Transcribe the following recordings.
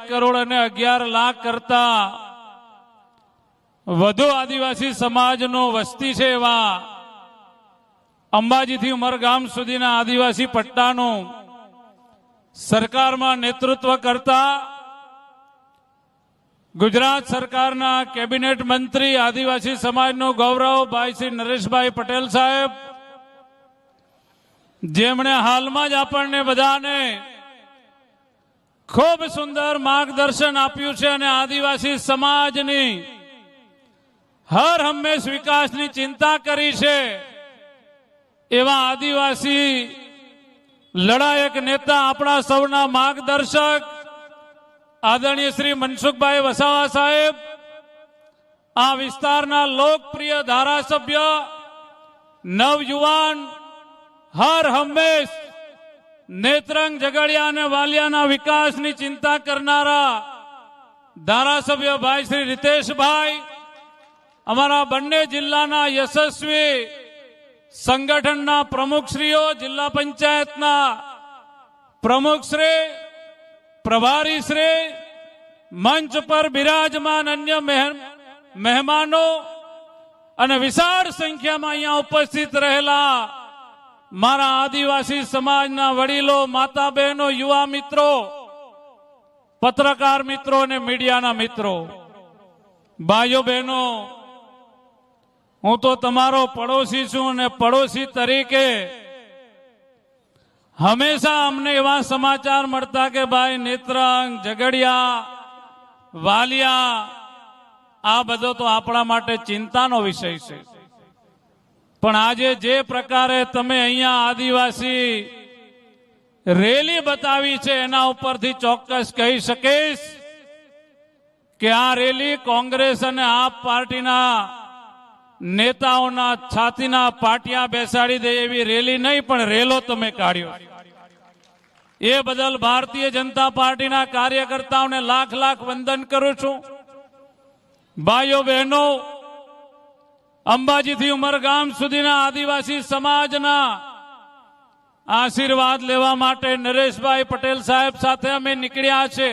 1,11,00,000 કરતા વધુ આદિવાસી સમાજનો વસ્તી છે એવા અંબાજીથી ઉમરગામ સુધીના આદિવાસી પટ્ટાનું સરકારમાં નેતૃત્વ કરતા ગુજરાત સરકારના કેબિનેટ મંત્રી આદિવાસી સમાજનો ગૌરવ ભાઈ શ્રી નરેશભાઈ પટેલ સાહેબ, જેમણે હાલમાં જ આપણને બધાને ખૂબ સુંદર માર્ગદર્શન આપ્યું છે અને આદિવાસી સમાજની હર હંમેશ વિકાસની ચિંતા કરી છે એવા આદિવાસી લડાયક નેતા આપણા સૌના માર્ગદર્શક આદરણીય શ્રી મનસુખભાઈ વસાવા સાહેબ, આ વિસ્તારના લોકપ્રિય ધારાસભ્ય, નવયુવાન, હર હંમેશ નેત્રંગ ઝઘડિયા અને વાલિયાના વિકાસની ચિંતા કરનારા ધારાસભ્ય ભાઈ શ્રી રીતેશભાઈ, અમારા બંને જિલ્લાના યશસ્વી સંગઠનના પ્રમુખશ્રીઓ, જિલ્લા પંચાયતના પ્રમુખશ્રી, પ્રભારીશ્રી, મંચ પર બિરાજમાન અન્ય મહેમાનો અને વિશાળ સંખ્યામાં અહીંયા ઉપસ્થિત રહેલા મારા આદિવાસી સમાજના વડીલો, માતા બહેનો, યુવા મિત્રો, પત્રકાર મિત્રો અને મીડિયાના મિત્રો, ભાઈઓ બહેનો, હું તો તમારો પડોશી છું અને પડોશી તરીકે હંમેશા અમને એવા સમાચાર મળતા કે ભાઈ નેત્રંગ, ઝઘડિયા, વાલિયા, આ બધો તો આપણા માટે ચિંતાનો વિષય છે. પણ આજે જે પ્રકારે તમે અહીંયા આદિવાસી રેલી બતાવી છે એના ઉપરથી ચોક્કસ કહી શકીશ કે આ રેલી કોંગ્રેસ અને આપ પાર્ટીના નેતાઓના છાતીના પાટિયા બેસાડી દે એવી રેલી નહીં, પણ રેલો તમે કાઢ્યો. એ બદલ ભારતીય જનતા પાર્ટીના કાર્યકર્તાઓને લાખ લાખ વંદન કરું છું. ભાઈઓ બહેનો, અંબાજીથી ઉમરગામ સુધીના આદિવાસી સમાજના આશીર્વાદ લેવા માટે નરેશભાઈ પટેલ સાહેબ સાથે અમે નીકળ્યા છે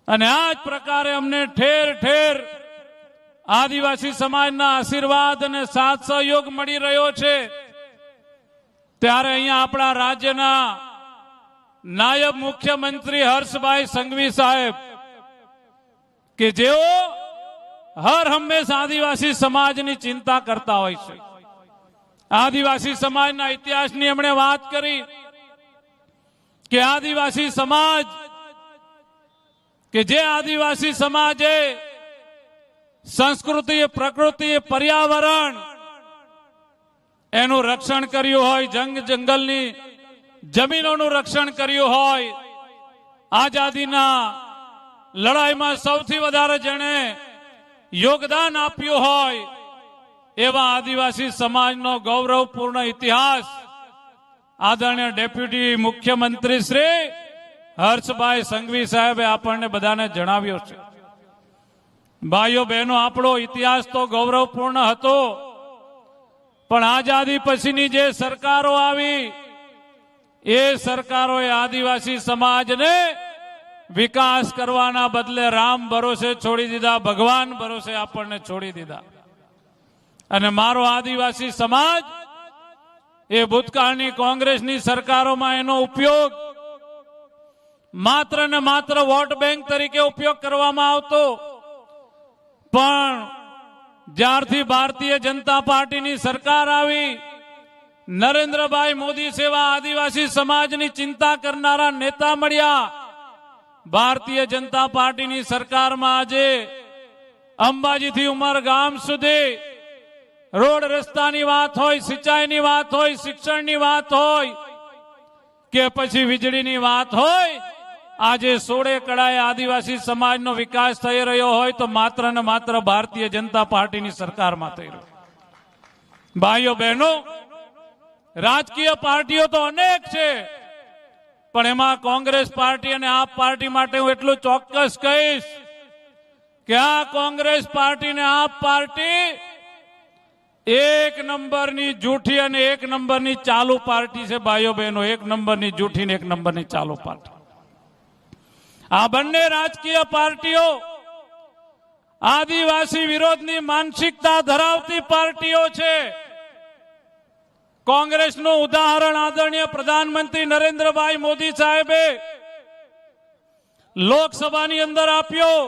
અને આ જ પ્રકારે અમને ઠેર ઠેર આદિવાસી સમાજના આશીર્વાદ અને સાથ સહયોગ મળી રહ્યો છે. ત્યારે અહીંયા આપણા રાજ્યના નાયબ મુખ્યમંત્રી હર્ષભાઈ સંઘવી સાહેબ કે જેઓ હર હંમેશ આદિવાસી સમાજની ચિંતા કરતા હોય છે. આદિવાસી સમાજના ઇતિહાસની એમણે વાત કરી કે આદિવાસી સમાજ કે જે આદિવાસી સમાજે સંસ્કૃતિ, પ્રકૃતિ, પર્યાવરણ એનું રક્ષણ કર્યું હોય, જંગલની જમીનોનું રક્ષણ કર્યું હોય, આઝાદીના લડાઈમાં સૌથી વધારે જેણે યોગદાન આપ્યું હોય એવા આદિવાસી સમાજનો ગૌરવપૂર્ણ ઇતિહાસ આદરણીય ડેપ્યુટી મુખ્યમંત્રી શ્રી હર્ષભાઈ સંઘવી સાહેબે આપણને બધાને જણાવ્યો છે. ભાઈઓ બહેનો, આપણો ઇતિહાસ તો ગૌરવપૂર્ણ હતો, પણ આઝાદી પછીની જે સરકારો આવી એ સરકારોએ આદિવાસી સમાજને વિકાસ કરવાના બદલે રામ ભરોસે છોડી દીધા, ભગવાન ભરોસે આપણને છોડી દીધા. અને મારો આદિવાસી સમાજ એ ભૂતકાળની કોંગ્રેસની સરકારોમાં એનો ઉપયોગ માત્ર ને માત્ર વોટ બેંક તરીકે ઉપયોગ કરવામાં આવતો, પણ જ્યારથી ભારતીય જનતા પાર્ટીની સરકાર આવી, નરેન્દ્રભાઈ મોદી સેવા આદિવાસી સમાજની ચિંતા કરનારા નેતા મળ્યા, ભારતીય જનતા પાર્ટીની સરકારમાં આજે અંબાજીથી ઉમરગામ સુધી રોડ રસ્તાની વાત હોય, સિંચાઈની વાત હોય, શિક્ષણની વાત હોય કે પછી વીજળીની વાત હોય, આજે સોળે કળાએ આદિવાસી સમાજનો વિકાસ થઈ રહ્યો હોય તો માત્ર ને માત્ર ભારતીય જનતા પાર્ટીની સરકારમાં થઈ રહ્યો. ભાઈઓ બહેનો, રાજકીય પાર્ટીઓ તો અનેક છે, પણ એમાં કોંગ્રેસ પાર્ટી અને આપ પાર્ટી માટે હું એટલું ચોક્કસ કહીશ કે આ કોંગ્રેસ પાર્ટી ને આપ પાર્ટી એક નંબરની જૂઠી અને એક નંબરની ચાલુ પાર્ટી છે. ભાઈઓ બહેનો, એક નંબરની જૂઠી ને એક નંબરની ચાલુ પાર્ટી. આ બંને રાજકીય પાર્ટીઓ આદિવાસી વિરોધની માનસિકતા ધરાવતી પાર્ટીઓ છે. કોંગ્રેસનું ઉદાહરણ આદરણીય પ્રધાનમંત્રી નરેન્દ્રભાઈ મોદી સાહેબે લોકસભાની અંદર આપ્યો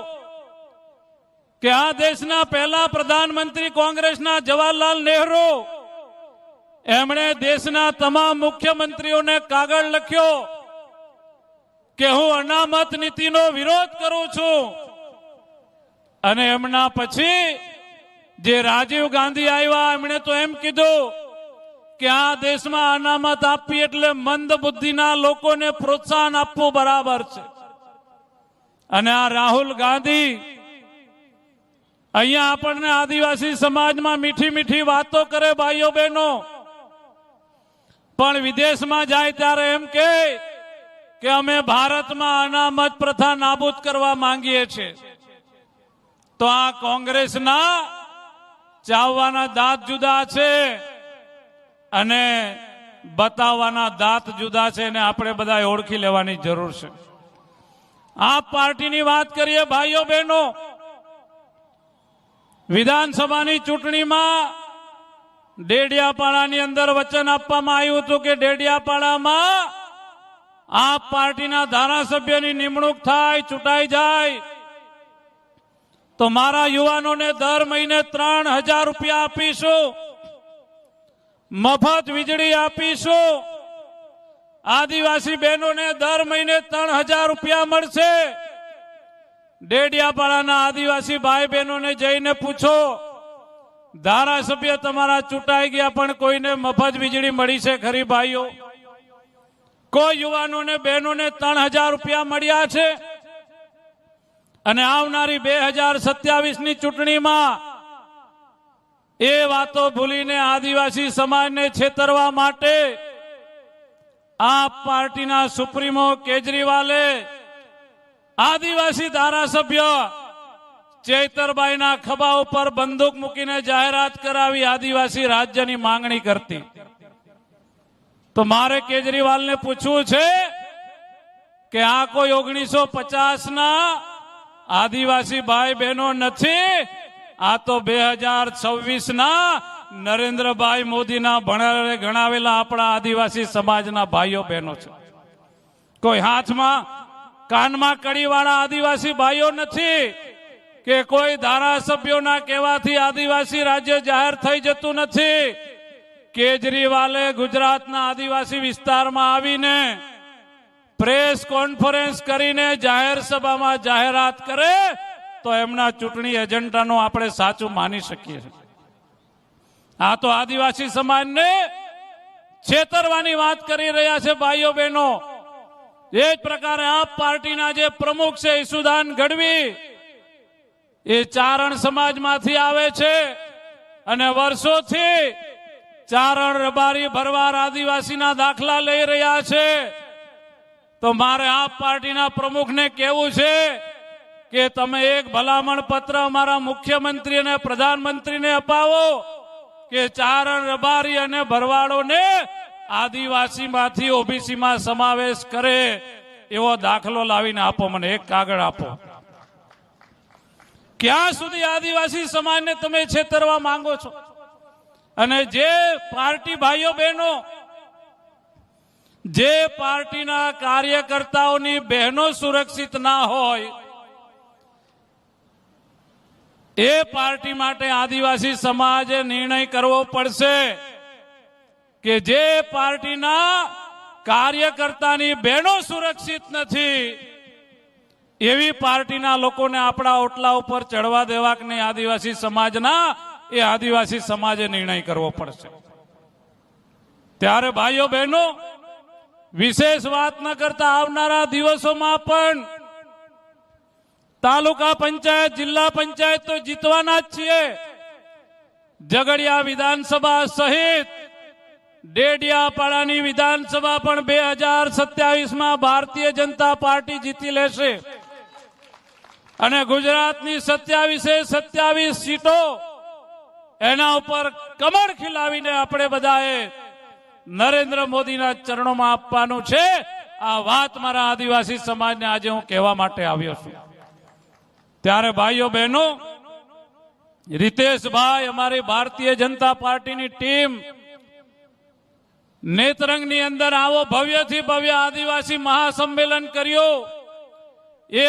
કે આ દેશના પહેલા પ્રધાનમંત્રી કોંગ્રેસના જવાહરલાલ નહેરુ, એમણે દેશના તમામ મુખ્યમંત્રીઓને કાગળ લખ્યો કે હું અનામત નીતિનો વિરોધ કરું છું. અને એમના પછી જે રાજીવ ગાંધી આવ્યા, એમણે તો એમ કીધું કે આ દેશમાં અનામત આપવી એટલે મંદ બુદ્ધિના લોકોને પ્રોત્સાહન આપવું બરાબર છે. અને આ રાહુલ ગાંધી અહીંયા આપણને આદિવાસી સમાજમાં મીઠી મીઠી વાતો કરે ભાઈઓ બહેનો, પણ વિદેશમાં જાય ત્યારે એમ કે અમે ભારતમાં અનામત પ્રથા નાબૂદ કરવા માંગીએ છીએ. તો આ કોંગ્રેસના ચાવવાના દાંત જુદા છે અને બતાવવાના દાંત જુદા છે, અને આપણે બધા ઓળખી લેવાની જરૂર છે. આપ પાર્ટીની વાત કરીએ ભાઈઓ બહેનો, વિધાનસભાની ચૂંટણીમાં ડેડિયાપાડાની અંદર વચન આપવામાં આવ્યું હતું કે ડેડિયાપાડામાં આપ પાર્ટીના ધારાસભ્યની નિમણૂક થાય, ચૂંટાઈ જાય તો મારા યુવાનોને દર મહિને 3000 રૂપિયા આપીશું, મફત વીજળી આપીશું, આદિવાસી બહેનોને દર મહિને 3000 રૂપિયા મળશે. ડેડિયાપાડાના આદિવાસી ભાઈ બહેનોને જઈને પૂછો, ધારાસભ્ય તમારા ચૂંટાઈ ગયા પણ કોઈને મફત વીજળી મળી છે ખરી ભાઈઓ? કોઈ યુવાનોને બહેનોને 3000 રૂપિયા મળ્યા છે? અને આવનારી 2027ની ચૂંટણીમાં એ વાતો ભૂલીને આદિવાસી સમાજને છેતરવા માટે આપ પાર્ટીના સુપ્રીમો કેજરીવાલે આદિવાસી ધારાસભ્ય ચૈતરબાઈના ખભા ઉપર બંદૂક મૂકીને જાહેરાત કરાવી આદિવાસી રાજ્યની માંગણી કરતી. તો મારે કેજરીવાલને પૂછવું છે કે આ કોઈ 1950ના આદિવાસી ભાઈ બહેનો નથી, આ તો 2026ના નરેન્દ્રભાઈ મોદીના ભણેલા ગણાવેલા આપણા આદિવાસી સમાજના ભાઈઓ બહેનો છે. કોઈ હાથમાં કાનમાં કડીવાળા આદિવાસી ભાઈઓ નથી કે કોઈ ધારાસભ્યોના કહેવાથી આદિવાસી રાજ્ય જાહેર થઈ જતું નથી. કેજરીવાલે ગુજરાતના આદિવાસી વિસ્તારમાં આવીને પ્રેસ કોન્ફરન્સ કરીને જાહેર સભામાં જાહેરાત કરે તો એમના ચૂંટણી એજન્ડાનો આપણે સાચું માની શકીએ. આ તો આદિવાસી સમાજને છેતરવાની વાત કરી રહ્યા છે ભાઈઓ બહેનો. એ જ પ્રકારે આપ પાર્ટીના જે પ્રમુખ છે ઈસુદાન ગઢવી, એ ચારણ સમાજમાંથી આવે છે અને વર્ષોથી ચારણ રબારી ભરવાડ આદિવાસીના દાખલા લઈ રહ્યા છે. તો મારે આપ પાર્ટીના પ્રમુખને કહેવું છે કે તમે એક ભલામણ પત્ર અમારા મુખ્યમંત્રી અને પ્રધાનમંત્રીને અપાવો કે ચારણ રબારી અને ભરવાડોને આદિવાસીમાંથી ઓબીસીમાં સમાવેશ કરે એવો દાખલો લાવીને આપો. મને એક કાગળ આપો. ક્યાં સુધી આદિવાસી સમાજને તમે છેતરવા માંગો છો? અને જે પાર્ટી ભાઈઓ બહેનો, જે પાર્ટીના કાર્યકર્તાઓની બહેનો સુરક્ષિત ના હોય એ પાર્ટી માટે આદિવાસી સમાજે નિર્ણય કરવો પડશે કે જે પાર્ટીના કાર્યકર્તાની બહેનો સુરક્ષિત નથી એવી પાર્ટીના લોકોને આપણા ઓટલા ઉપર ચડવા દેવા કે નહીં આદિવાસી સમાજના, એ આદિવાસી સમાજે નિર્ણય કરવો પડશે. ત્યારે ભાઈઓ બહેનો, વિશેષ વાત ન કરતા આવનારા દિવસોમાં પણ તાલુકા પંચાયત, જિલ્લા પંચાયત તો જીતવાના જ છીએ. ઝઘડિયા વિધાનસભા સહિત ડેડિયાપાડાની વિધાનસભા પણ 2027માં ભારતીય જનતા પાર્ટી જીતી લેશે. અને ગુજરાતની 27 સીટો એના ઉપર કમળ ખીલાવીને આપણે બધાએ નરેન્દ્ર મોદીના ચરણોમાં આપવાનું છે. આ વાત મારા આદિવાસી સમાજને આજે હું કહેવા માટે આવ્યો છું. ત્યારે ભાઈઓ બહેનો, રીતેશભાઈ, અમારી ભારતીય જનતા પાર્ટીની ટીમ નેત્રંગની અંદર આવો ભવ્યથી ભવ્ય આદિવાસી મહાસંમેલન કર્યો. એ